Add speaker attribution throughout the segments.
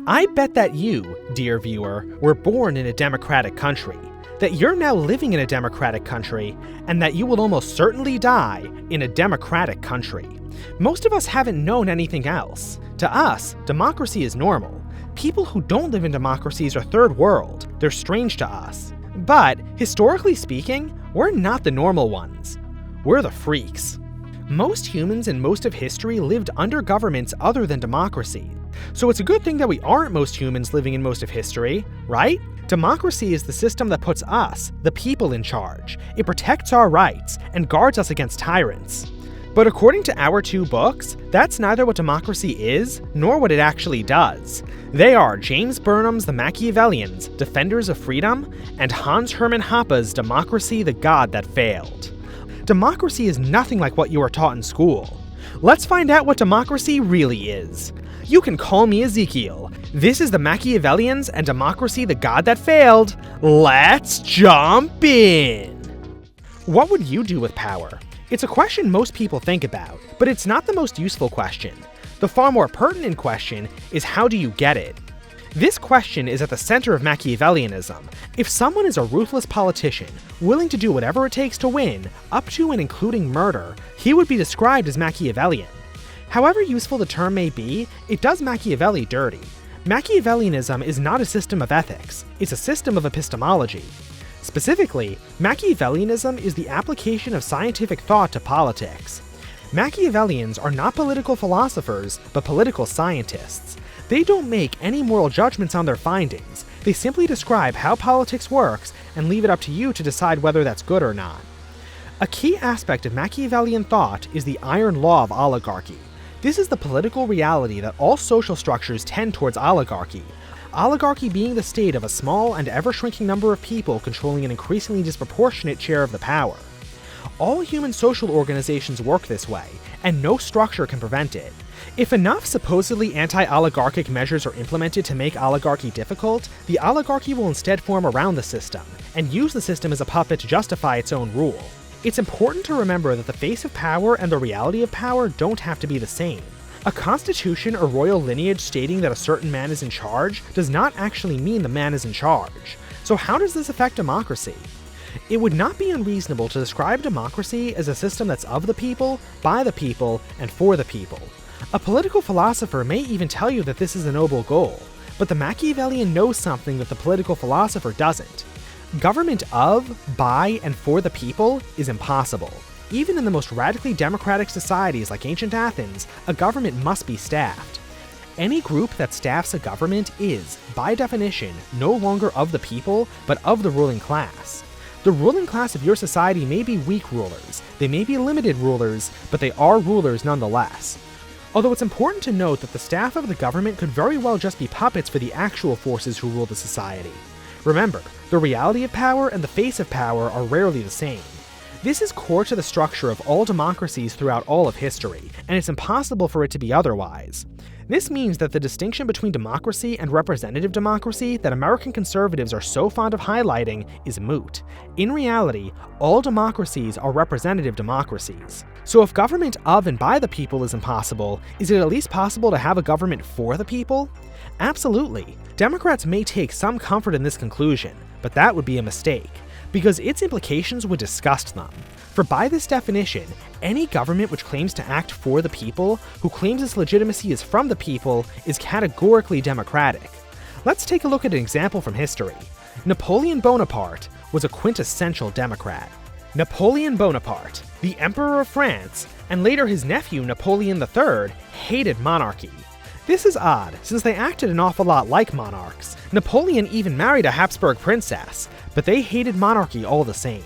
Speaker 1: I bet that you, dear viewer, were born in a democratic country, that you're now living in a democratic country, and that you will almost certainly die in a democratic country. Most of us haven't known anything else. To us, democracy is normal. People who don't live in democracies are third world. They're strange to us. But, historically speaking, we're not the normal ones. We're the freaks. Most humans in most of history lived under governments other than democracy. So it's a good thing that we aren't most humans living in most of history, right? Democracy is the system that puts us, the people, in charge. It protects our rights and guards us against tyrants. But according to our two books, that's neither what democracy is, nor what it actually does. They are James Burnham's The Machiavellians, Defenders of Freedom, and Hans-Hermann Hoppe's Democracy, the God That Failed. Democracy is nothing like what you are taught in school. Let's find out what democracy really is. You can call me Ezekiel. This is the Machiavellians and Democracy, the God That Failed. Let's jump in! What would you do with power? It's a question most people think about, but it's not the most useful question. The far more pertinent question is, how do you get it? This question is at the center of Machiavellianism. If someone is a ruthless politician, willing to do whatever it takes to win, up to and including murder, he would be described as Machiavellian. However useful the term may be, it does Machiavelli dirty. Machiavellianism is not a system of ethics, it's a system of epistemology. Specifically, Machiavellianism is the application of scientific thought to politics. Machiavellians are not political philosophers, but political scientists. They don't make any moral judgments on their findings. They simply describe how politics works and leave it up to you to decide whether that's good or not. A key aspect of Machiavellian thought is the iron law of oligarchy. This is the political reality that all social structures tend towards oligarchy. Oligarchy being the state of a small and ever-shrinking number of people controlling an increasingly disproportionate share of the power. All human social organizations work this way, and no structure can prevent it. If enough supposedly anti-oligarchic measures are implemented to make oligarchy difficult, the oligarchy will instead form around the system, and use the system as a puppet to justify its own rule. It's important to remember that the face of power and the reality of power don't have to be the same. A constitution or royal lineage stating that a certain man is in charge does not actually mean the man is in charge. So how does this affect democracy? It would not be unreasonable to describe democracy as a system that's of the people, by the people, and for the people. A political philosopher may even tell you that this is a noble goal, but the Machiavellian knows something that the political philosopher doesn't. Government of, by, and for the people is impossible. Even in the most radically democratic societies like ancient Athens, a government must be staffed. Any group that staffs a government is, by definition, no longer of the people, but of the ruling class. The ruling class of your society may be weak rulers, they may be limited rulers, but they are rulers nonetheless. Although it's important to note that the staff of the government could very well just be puppets for the actual forces who rule the society. Remember, the reality of power and the face of power are rarely the same. This is core to the structure of all democracies throughout all of history, and it's impossible for it to be otherwise. This means that the distinction between democracy and representative democracy that American conservatives are so fond of highlighting is moot. In reality, all democracies are representative democracies. So if government of and by the people is impossible, is it at least possible to have a government for the people? Absolutely. Democrats may take some comfort in this conclusion, but that would be a mistake, because its implications would disgust them. For by this definition, any government which claims to act for the people, who claims its legitimacy is from the people, is categorically democratic. Let's take a look at an example from history. Napoleon Bonaparte was a quintessential Democrat. Napoleon Bonaparte, the Emperor of France, and later his nephew Napoleon III, hated monarchy. This is odd, since they acted an awful lot like monarchs. Napoleon even married a Habsburg princess, but they hated monarchy all the same.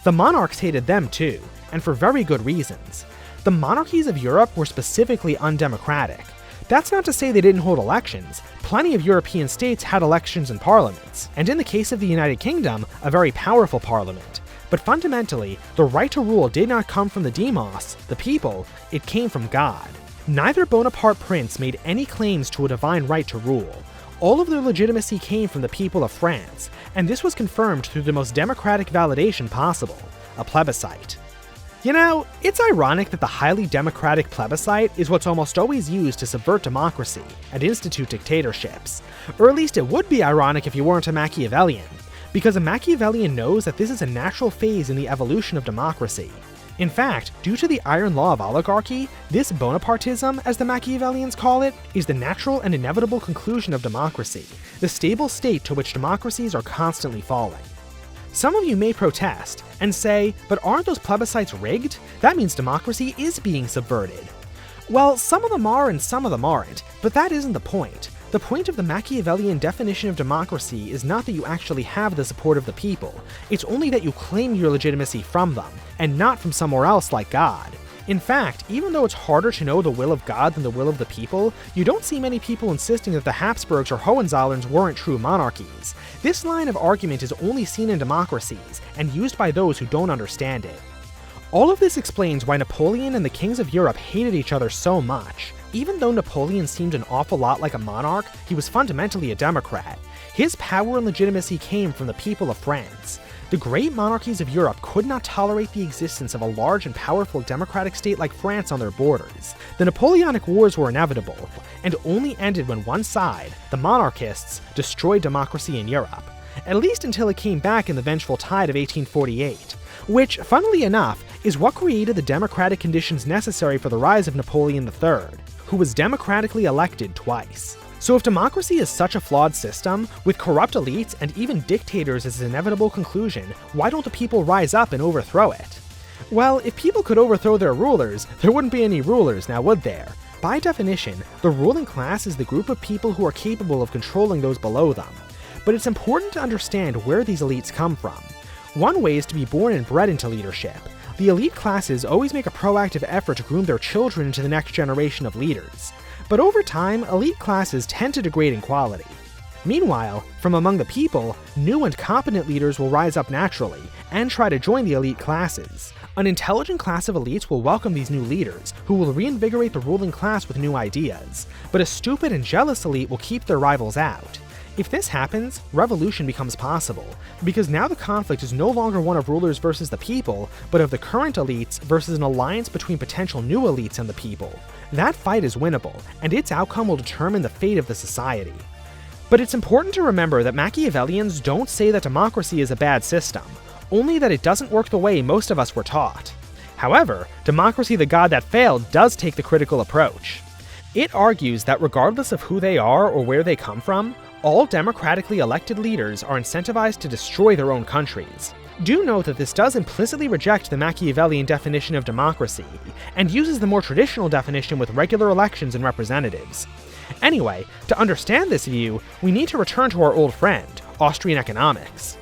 Speaker 1: The monarchs hated them too, and for very good reasons. The monarchies of Europe were specifically undemocratic. That's not to say they didn't hold elections. Plenty of European states had elections and parliaments, and in the case of the United Kingdom, a very powerful parliament. But fundamentally, the right to rule did not come from the demos, the people, it came from God. Neither Bonaparte prince made any claims to a divine right to rule. All of their legitimacy came from the people of France, and this was confirmed through the most democratic validation possible, a plebiscite. You know, it's ironic that the highly democratic plebiscite is what's almost always used to subvert democracy and institute dictatorships. Or at least it would be ironic if you weren't a Machiavellian, because a Machiavellian knows that this is a natural phase in the evolution of democracy. In fact, due to the iron law of oligarchy, this Bonapartism, as the Machiavellians call it, is the natural and inevitable conclusion of democracy, the stable state to which democracies are constantly falling. Some of you may protest and say, but aren't those plebiscites rigged? That means democracy is being subverted. Well, some of them are and some of them aren't, but that isn't the point. The point of the Machiavellian definition of democracy is not that you actually have the support of the people, it's only that you claim your legitimacy from them, and not from somewhere else like God. In fact, even though it's harder to know the will of God than the will of the people, you don't see many people insisting that the Habsburgs or Hohenzollerns weren't true monarchies. This line of argument is only seen in democracies, and used by those who don't understand it. All of this explains why Napoleon and the kings of Europe hated each other so much. Even though Napoleon seemed an awful lot like a monarch, he was fundamentally a democrat. His power and legitimacy came from the people of France. The great monarchies of Europe could not tolerate the existence of a large and powerful democratic state like France on their borders. The Napoleonic Wars were inevitable, and only ended when one side, the monarchists, destroyed democracy in Europe. At least until it came back in the vengeful tide of 1848, which, funnily enough, is what created the democratic conditions necessary for the rise of Napoleon III, who was democratically elected twice. So if democracy is such a flawed system, with corrupt elites and even dictators as an inevitable conclusion, why don't the people rise up and overthrow it? Well, if people could overthrow their rulers, there wouldn't be any rulers, now would there? By definition, the ruling class is the group of people who are capable of controlling those below them. But it's important to understand where these elites come from. One way is to be born and bred into leadership. The elite classes always make a proactive effort to groom their children into the next generation of leaders. But over time, elite classes tend to degrade in quality. Meanwhile, from among the people, new and competent leaders will rise up naturally, and try to join the elite classes. An intelligent class of elites will welcome these new leaders, who will reinvigorate the ruling class with new ideas. But a stupid and jealous elite will keep their rivals out. If this happens, revolution becomes possible, because now the conflict is no longer one of rulers versus the people, but of the current elites versus an alliance between potential new elites and the people. That fight is winnable, and its outcome will determine the fate of the society. But it's important to remember that Machiavellians don't say that democracy is a bad system, only that it doesn't work the way most of us were taught. However, Democracy the God That Failed does take the critical approach. It argues that regardless of who they are or where they come from, all democratically elected leaders are incentivized to destroy their own countries. Do note that this does implicitly reject the Machiavellian definition of democracy, and uses the more traditional definition with regular elections and representatives. Anyway, to understand this view, we need to return to our old friend, Austrian economics.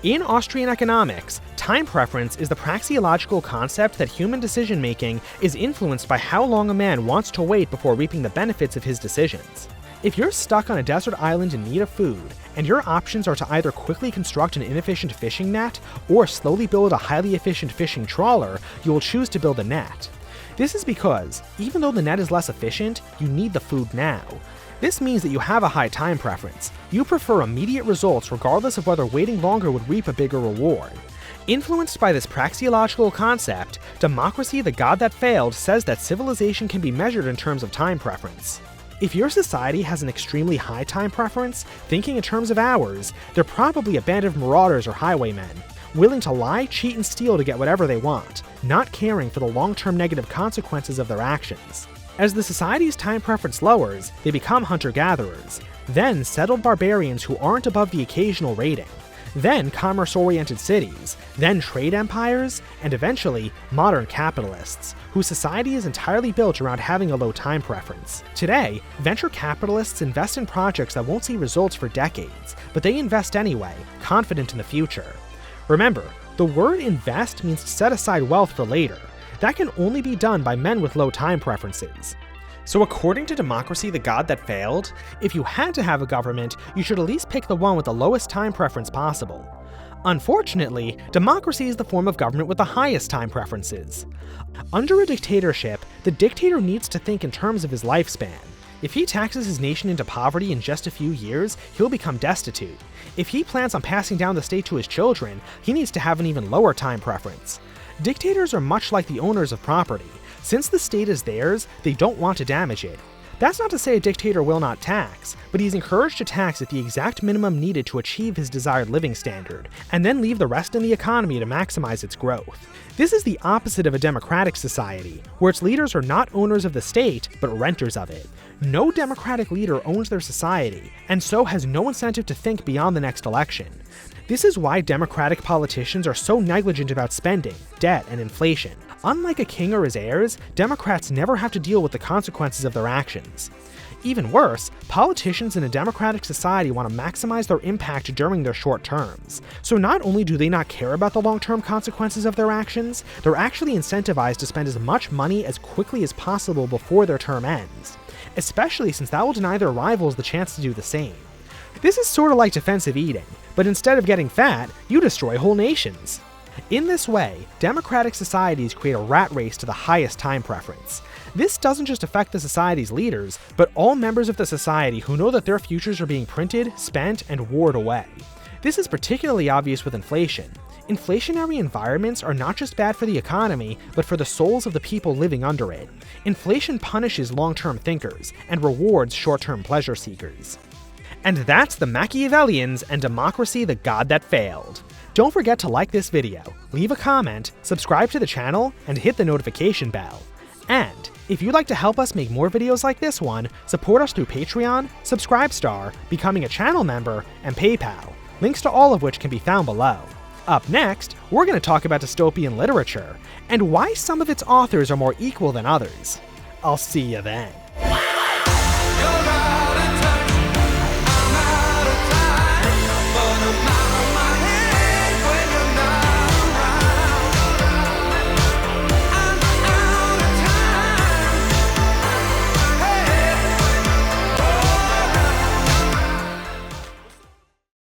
Speaker 1: In Austrian economics, time preference is the praxeological concept that human decision-making is influenced by how long a man wants to wait before reaping the benefits of his decisions. If you're stuck on a desert island in need of food, and your options are to either quickly construct an inefficient fishing net, or slowly build a highly efficient fishing trawler, you will choose to build a net. This is because, even though the net is less efficient, you need the food now. This means that you have a high time preference. You prefer immediate results regardless of whether waiting longer would reap a bigger reward. Influenced by this praxeological concept, Democracy the God That Failed says that civilization can be measured in terms of time preference. If your society has an extremely high time preference, thinking in terms of hours, they're probably a band of marauders or highwaymen, willing to lie, cheat, and steal to get whatever they want, not caring for the long-term negative consequences of their actions. As the society's time preference lowers, they become hunter-gatherers, then settled barbarians who aren't above the occasional raiding, then commerce-oriented cities, then trade empires, and eventually modern capitalists, whose society is entirely built around having a low time preference. Today, venture capitalists invest in projects that won't see results for decades, but they invest anyway, confident in the future. Remember, the word invest means to set aside wealth for later. That can only be done by men with low time preferences. So according to Democracy the God That Failed, if you had to have a government, you should at least pick the one with the lowest time preference possible. Unfortunately, democracy is the form of government with the highest time preferences. Under a dictatorship, the dictator needs to think in terms of his lifespan. If he taxes his nation into poverty in just a few years, he'll become destitute. If he plans on passing down the state to his children, he needs to have an even lower time preference. Dictators are much like the owners of property. Since the state is theirs, they don't want to damage it. That's not to say a dictator will not tax, but he's encouraged to tax at the exact minimum needed to achieve his desired living standard, and then leave the rest in the economy to maximize its growth. This is the opposite of a democratic society, where its leaders are not owners of the state, but renters of it. No democratic leader owns their society, and so has no incentive to think beyond the next election. This is why democratic politicians are so negligent about spending, debt, and inflation. Unlike a king or his heirs, Democrats never have to deal with the consequences of their actions. Even worse, politicians in a democratic society want to maximize their impact during their short terms. So not only do they not care about the long-term consequences of their actions, they're actually incentivized to spend as much money as quickly as possible before their term ends, especially since that will deny their rivals the chance to do the same. This is sort of like defensive eating, but instead of getting fat, you destroy whole nations. In this way, democratic societies create a rat race to the highest time preference. This doesn't just affect the society's leaders, but all members of the society who know that their futures are being printed, spent, and warred away. This is particularly obvious with inflation. Inflationary environments are not just bad for the economy, but for the souls of the people living under it. Inflation punishes long-term thinkers, and rewards short-term pleasure seekers. And that's the Machiavellians and Democracy the God That Failed. Don't forget to like this video, leave a comment, subscribe to the channel, and hit the notification bell. And if you'd like to help us make more videos like this one, support us through Patreon, Subscribestar, becoming a channel member, and PayPal, links to all of which can be found below. Up next, we're going to talk about dystopian literature, and why some of its authors are more equal than others. I'll see you then.